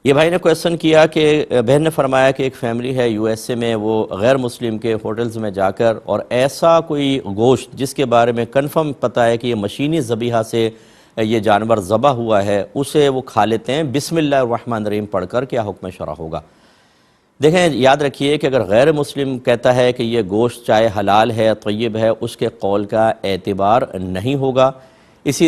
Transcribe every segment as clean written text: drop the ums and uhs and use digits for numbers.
یہ بھائی نے کویسچن کیا کہ بہن نے فرمایا کہ ایک فیملی ہے یو ایس اے میں، وہ غیر مسلم کے ہوٹلز میں جا کر اور ایسا کوئی گوشت جس کے بارے میں کنفرم پتہ ہے کہ یہ مشینی ذبیحہ سے یہ جانور ذبح ہوا ہے، اسے وہ کھا لیتے ہیں بسم اللہ الرحمن الرحیم پڑھ کر، کیا حکم شرع ہوگا؟ دیکھیں، یاد رکھیے کہ اگر غیر مسلم کہتا ہے کہ یہ گوشت چاہے حلال ہے طیب ہے، اس کے قول کا اعتبار نہیں ہوگا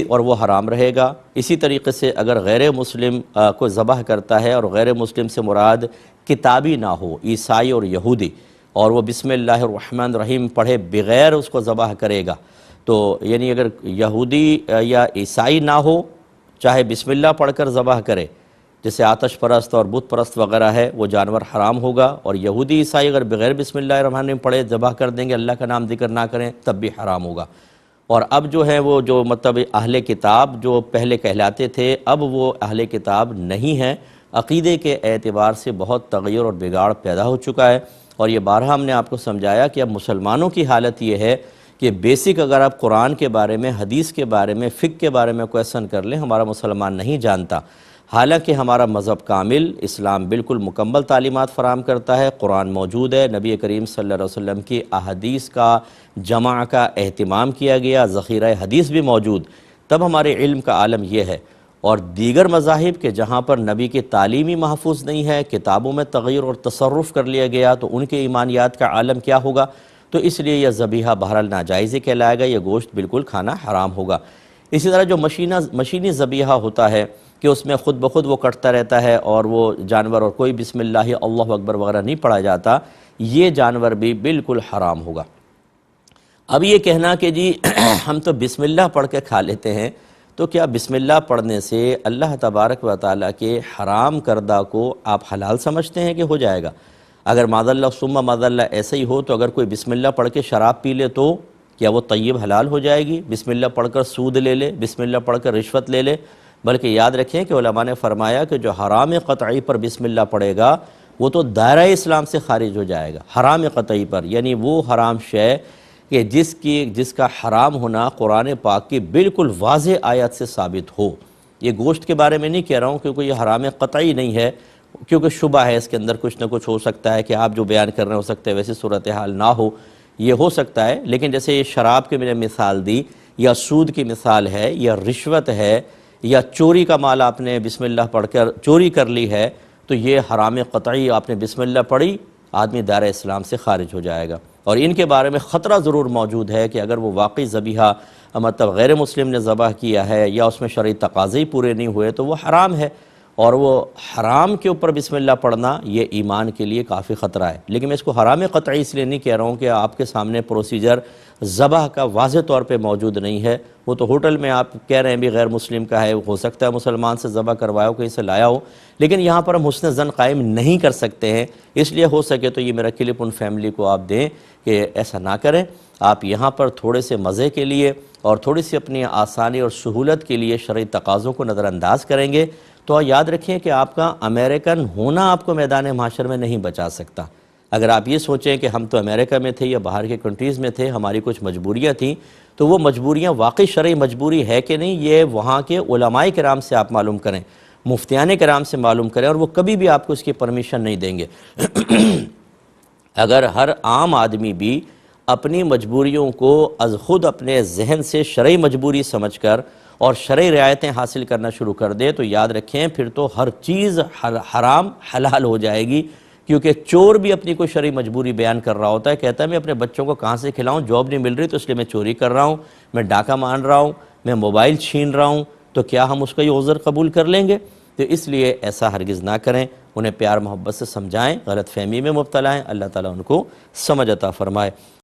اور وہ حرام رہے گا۔ اسی طریقے سے اگر غیر مسلم کو ذبح کرتا ہے اور غیر مسلم سے مراد کتابی نہ ہو، عیسائی اور یہودی، اور وہ بسم اللہ الرحمن الرحیم پڑھے بغیر اس کو ذبح کرے گا، تو یعنی اگر یہودی یا عیسائی نہ ہو، چاہے بسم اللہ پڑھ کر ذبح کرے، جیسے آتش پرست اور بت پرست وغیرہ ہے، وہ جانور حرام ہوگا، اور یہودی عیسائی اگر بغیر بسم اللہ الرحمن الرحیم پڑھے ذبح کر دیں گے، اللہ کا نام ذکر نہ کریں، تب بھی حرام ہوگا۔ اور اب جو ہے وہ جو مطلب اہل کتاب جو پہلے کہلاتے تھے، اب وہ اہل کتاب نہیں ہیں، عقیدے کے اعتبار سے بہت تغیر اور بگاڑ پیدا ہو چکا ہے، اور یہ بارہا ہم نے آپ کو سمجھایا کہ اب مسلمانوں کی حالت یہ ہے کہ بیسک اگر آپ قرآن کے بارے میں، حدیث کے بارے میں، فقہ کے بارے میں کویسچن کر لیں، ہمارا مسلمان نہیں جانتا، حالانکہ ہمارا مذہب کامل، اسلام بالکل مکمل تعلیمات فراہم کرتا ہے، قرآن موجود ہے، نبی کریم صلی اللہ علیہ وسلم کی احادیث کا جمع کا اہتمام کیا گیا، ذخیرہ حدیث بھی موجود، تب ہمارے علم کا عالم یہ ہے۔ اور دیگر مذاہب کے جہاں پر نبی کی تعلیمی محفوظ نہیں ہے، کتابوں میں تغیر اور تصرف کر لیا گیا، تو ان کے ایمانیات کا عالم کیا ہوگا؟ تو اس لیے یہ ذبیحہ بہرحال ناجائز کہلائے گا، یہ گوشت بالکل کھانا حرام ہوگا۔ اسی طرح جو مشینی ذبیحہ ہوتا ہے کہ اس میں خود بخود وہ کٹتا رہتا ہے اور وہ جانور اور کوئی بسم اللہ اللہ اکبر وغیرہ نہیں پڑھا جاتا، یہ جانور بھی بالکل حرام ہوگا۔ اب یہ کہنا کہ جی ہم تو بسم اللہ پڑھ کے کھا لیتے ہیں، تو کیا بسم اللہ پڑھنے سے اللہ تبارک و تعالیٰ کے حرام کردہ کو آپ حلال سمجھتے ہیں کہ ہو جائے گا؟ اگر معاذ اللہ ثم معاذ اللہ ایسا ہی ہو، تو اگر کوئی بسم اللہ پڑھ کے شراب پی لے تو کیا وہ طیب حلال ہو جائے گی؟ بسم اللہ پڑھ کر سود لے لے، بسم اللہ پڑھ کر رشوت لے لے؟ بلکہ یاد رکھیں کہ علماء نے فرمایا کہ جو حرام قطعی پر بسم اللہ پڑھے گا وہ تو دائرہ اسلام سے خارج ہو جائے گا۔ حرام قطعی پر یعنی وہ حرام شے کہ جس کا حرام ہونا قرآن پاک کی بالکل واضح آیت سے ثابت ہو۔ یہ گوشت کے بارے میں نہیں کہہ رہا ہوں کیونکہ یہ حرام قطعی نہیں ہے، کیونکہ شبہ ہے اس کے اندر، کچھ نہ کچھ ہو سکتا ہے کہ آپ جو بیان کر رہے ہو سکتے ہیں ویسی صورتحال نہ ہو، یہ ہو سکتا ہے، لیکن جیسے یہ شراب کی میں نے مثال دی، یا سود کی مثال ہے، یا رشوت ہے، یا چوری کا مال آپ نے بسم اللہ پڑھ کر چوری کر لی ہے، تو یہ حرام قطعی آپ نے بسم اللہ پڑھی، آدمی دائرہ اسلام سے خارج ہو جائے گا۔ اور ان کے بارے میں خطرہ ضرور موجود ہے کہ اگر وہ واقعی ذبیحہ مطلب غیر مسلم نے ذبح کیا ہے یا اس میں شرعی تقاضے پورے نہیں ہوئے تو وہ حرام ہے، اور وہ حرام کے اوپر بسم اللہ پڑھنا یہ ایمان کے لیے کافی خطرہ ہے۔ لیکن میں اس کو حرام قطعی اس لیے نہیں کہہ رہا ہوں کہ آپ کے سامنے پروسیجر ذبح کا واضح طور پہ موجود نہیں ہے، وہ تو ہوٹل میں آپ کہہ رہے ہیں بھی غیر مسلم کا ہے، ہو سکتا ہے مسلمان سے ذبح کروایا ہو، کہیں سے لایا ہو، لیکن یہاں پر ہم حسن ظن قائم نہیں کر سکتے ہیں، اس لیے ہو سکے تو یہ میرا کلپ ان فیملی کو آپ دیں کہ ایسا نہ کریں۔ آپ یہاں پر تھوڑے سے مزے کے لیے اور تھوڑی سی اپنی آسانی اور سہولت کے لیے شرعی تقاضوں کو نظر انداز کریں گے تو یاد رکھیں کہ آپ کا امریکن ہونا آپ کو میدان محشر میں نہیں بچا سکتا۔ اگر آپ یہ سوچیں کہ ہم تو امریکہ میں تھے یا باہر کے کنٹریز میں تھے، ہماری کچھ مجبوریاں تھیں، تو وہ مجبوریاں واقعی شرعی مجبوری ہے کہ نہیں، یہ وہاں کے علماء کرام سے آپ معلوم کریں، مفتیان کرام سے معلوم کریں، اور وہ کبھی بھی آپ کو اس کی پرمیشن نہیں دیں گے۔ اگر ہر عام آدمی بھی اپنی مجبوریوں کو از خود اپنے ذہن سے شرعی مجبوری سمجھ کر اور شرعی رعایتیں حاصل کرنا شروع کر دے تو یاد رکھیں پھر تو ہر چیز حرام حلال ہو جائے گی، کیونکہ چور بھی اپنی کوئی شرعی مجبوری بیان کر رہا ہوتا ہے، کہتا ہے میں اپنے بچوں کو کہاں سے کھلاؤں، جاب نہیں مل رہی تو اس لیے میں چوری کر رہا ہوں، میں ڈاکہ مان رہا ہوں، میں موبائل چھین رہا ہوں، تو کیا ہم اس کا یہ عذر قبول کر لیں گے؟ تو اس لیے ایسا ہرگز نہ کریں، انہیں پیار محبت سے سمجھائیں، غلط فہمی میں مبتلا ہیں، اللہ تعالیٰ ان کو سمجھ عطا فرمائے۔